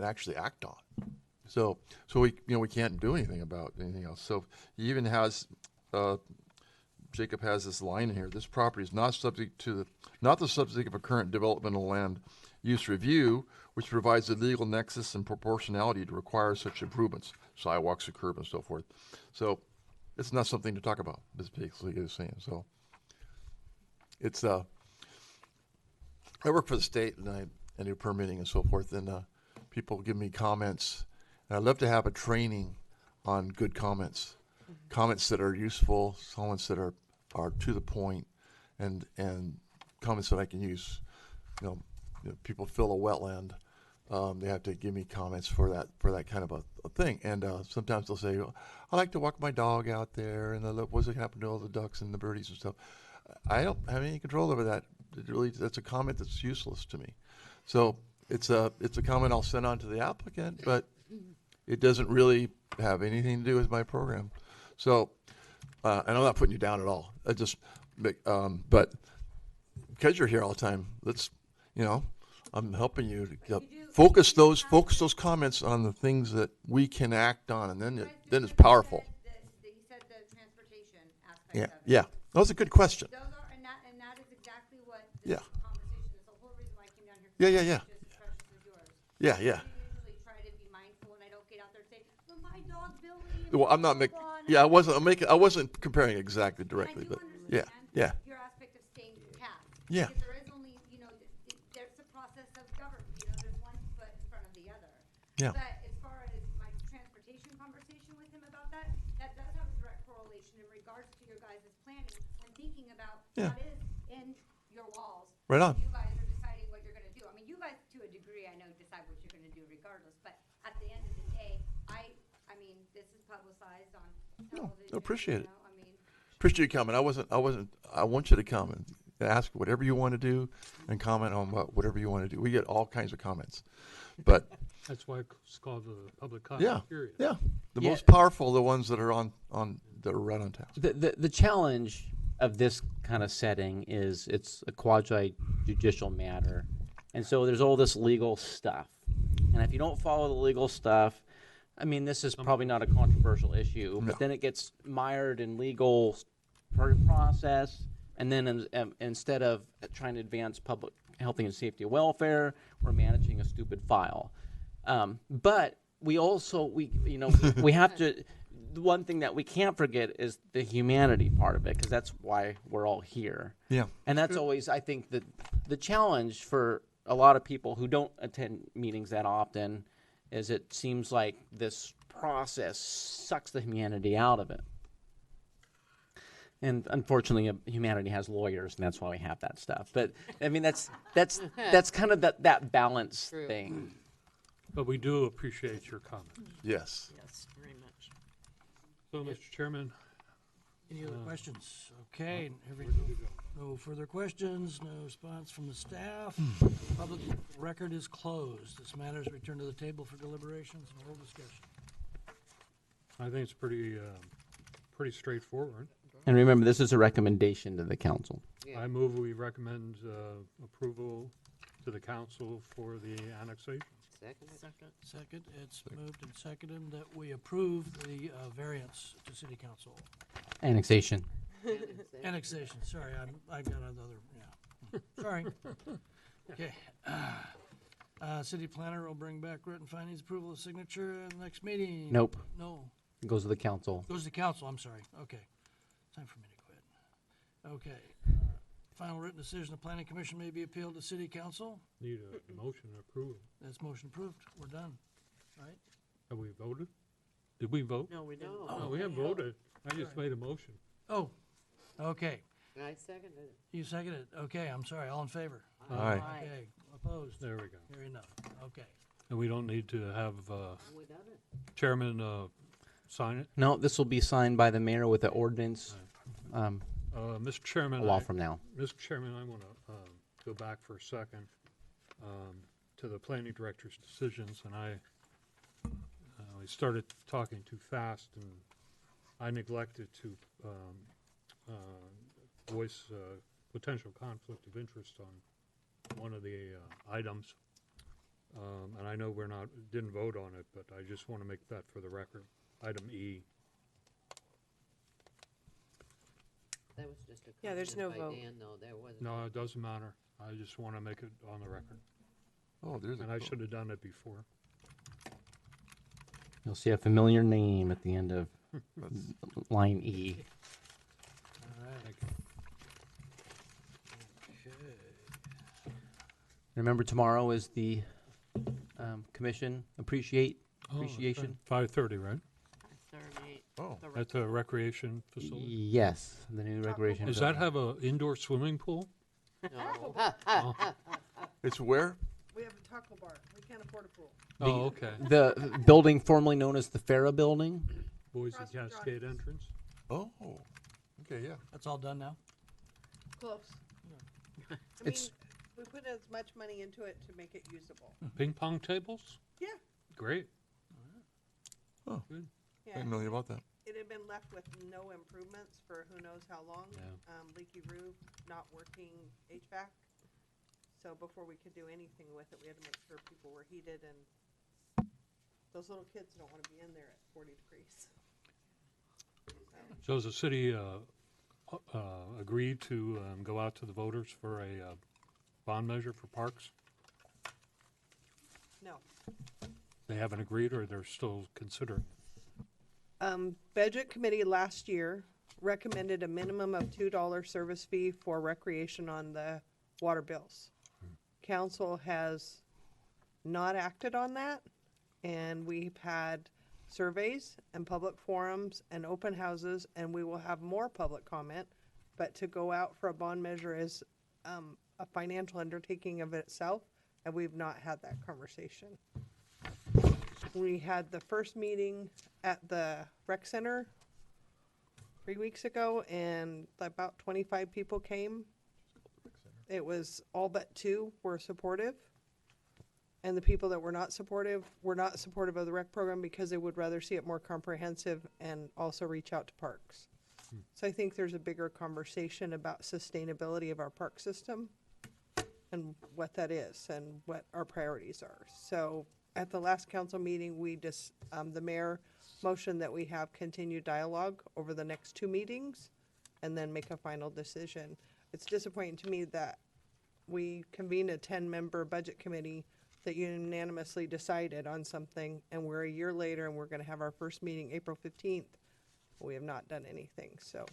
actually act on. So we, you know, we can't do anything about anything else. So he even has, Jacob has this line in here: this property is not the subject of a current developmental land use review, which provides a legal nexus and proportionality to require such improvements, sidewalks, a curb, and so forth. So it's not something to talk about. Is basically what he's saying. So it's I work for the state, and I do permitting and so forth, and people give me comments, and I'd love to have a training on good comments, comments that are useful, comments that are to the point, and comments that I can use. You know, people fill a wetland, they have to give me comments for that kind of a thing, and sometimes they'll say, I like to walk my dog out there, and what's going to happen to all the ducks and the birdies and stuff. I don't have any control over that. That's a comment that's useless to me. So it's a comment I'll send on to the applicant, but it doesn't really have anything to do with my program. So, and I'm not putting you down at all. But because you're here all the time, let's, you know, I'm helping you to focus those comments on the things that we can act on, and then it's powerful. You said the transportation aspect Yeah. That was a good question. Those are, and that is exactly what Yeah. conversation is. The whole reason why I came down here. Yeah. Just expressions of yours. Yeah. I usually try to be mindful, and I don't get out there and say, "Well, my dog Billy." and Well, I'm not blah, making. blah, blah," and Yeah, I wasn't comparing exactly directly, I do but understand yeah. your aspect of staying capped. Yeah. Because there is only, you know, there's a process of government. You know, there's one foot in front of the other. Yeah. But as far as my transportation conversation with him about that does have a direct correlation in regards to your guys' planning when thinking about Yeah. what is in your walls. Right on. You guys are deciding what you're going to do. I mean, you guys, to a degree, I know, decide what you're going to do regardless. But at the end of the day, I mean, this is publicized on television. I appreciate it. You know? I mean, Appreciate you coming. I want you to come and ask whatever you want to do and comment on whatever you want to do. We get all kinds of comments, but That's why it's called the public yeah, comment period. yeah, the Yeah. most powerful, are the ones that are that are right on task. The challenge of this kind of setting is it's a quasi judicial matter, and so there's all this legal stuff, and if you don't follow the legal stuff, I mean, this is probably not a controversial issue, No. but then it gets mired in legal process, and then instead of trying to advance public health and safety and welfare, we're managing a stupid file. But we also, we have to, the one thing that we can't forget is the humanity part of it, because that's why we're all here. Yeah. And that's always, I think, the challenge for a lot of people who don't attend meetings that often is it seems like this process sucks the humanity out of it. And unfortunately, humanity has lawyers, and that's why we have that stuff. But I mean, that's kind of that balance True. thing. But we do appreciate your comments. Yes. Yes, very much. So, Mr. Chairman, Any other questions? Okay, no further questions, no response from the staff. Public record is closed. This matter is returned to the table for deliberations and oral discussion. I think it's pretty straightforward. And remember, this is a recommendation to the council. Yeah. I move we recommend approval to the council for the annexation. Second it. Second, it's moved and seconded that we approve the variance to city council. Annexation. Annexation, sorry, I got another, yeah. Sorry. Okay. City planner will bring back written findings, approval of signature at the next meeting. Nope. No, It goes to the council. goes to council, I'm sorry, okay. Time for me to quit. Okay. Final written decision, the planning commission may be appealed to city council. Need a motion to approve. That's motion approved, we're done, right? Have we voted? Did we vote? No, we didn't. No. No, we haven't voted. I just made a motion. Oh, okay. I seconded it. You seconded it, okay, I'm sorry, all in favor? Aye. Okay, opposed? There we go. Hearing none, okay. And we don't need to have We done it. chairman sign it. No, this will be signed by the mayor with the ordinance Mr. Chairman, a while from now. Mr. Chairman, I want to go back for a second to the planning director's decisions, and we started talking too fast, and I neglected to voice potential conflict of interest on one of the items. And I know didn't vote on it, but I just want to make that for the record. Item E. That was just a Yeah, there's comment no by vote. Dan, though. There wasn't. No, it doesn't matter. I just want to make it on the record. Oh, there's And I should have done it before. You'll see a familiar name at the end of line E. All right. Thank you. Okay. Remember, tomorrow is the commission appreciation. 5:30, right? 38. Oh. The At the recreation facility? Yes, the new recreation. Does that have an indoor swimming pool? No. It's where? We have a taco bar. We can't afford a pool. Oh, okay. The building formerly known as the Farah Building? Boys Across and from Cascade entrance? Oh. Okay, yeah. That's all done now? Close. I mean, It's- we put as much money into it to make it usable. Ping pong tables? Yeah, Great. Oh, Good. I yeah. didn't know anything about that. It had been left with no improvements for who knows how long. Yeah. Leaky roof, not working HVAC. So before we could do anything with it, we had to make sure people were heated, and those little kids don't want to be in there at 40 degrees. So has the city agreed to go out to the voters for a bond measure for parks? No. They haven't agreed, or they're still considering? Budget committee last year recommended a minimum of $2 service fee for recreation on the water bills. Council has not acted on that, and we've had surveys and public forums and open houses, and we will have more public comment. But to go out for a bond measure is a financial undertaking of itself, and we've not had that conversation. We had the first meeting at the rec center 3 weeks ago, and about 25 people came. It was all but 2 were supportive. And the people that were not supportive of the rec program because they would rather see it more comprehensive and also reach out to parks. So I think there's a bigger conversation about sustainability of our park system and what that is and what our priorities are. So at the last council meeting, we just, the mayor motioned that we have continued dialogue over the next 2 meetings and then make a final decision. It's disappointing to me that we convened a 10-member budget committee that unanimously decided on something, and we're a year later and we're gonna have our first meeting April 15th. We have not done anything, so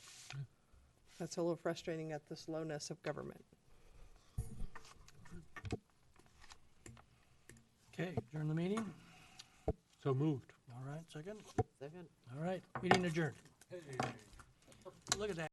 that's a little frustrating at the slowness of government. Okay, adjourn the meeting. So moved. All right, second. Second. All right, meeting adjourned. Look at that.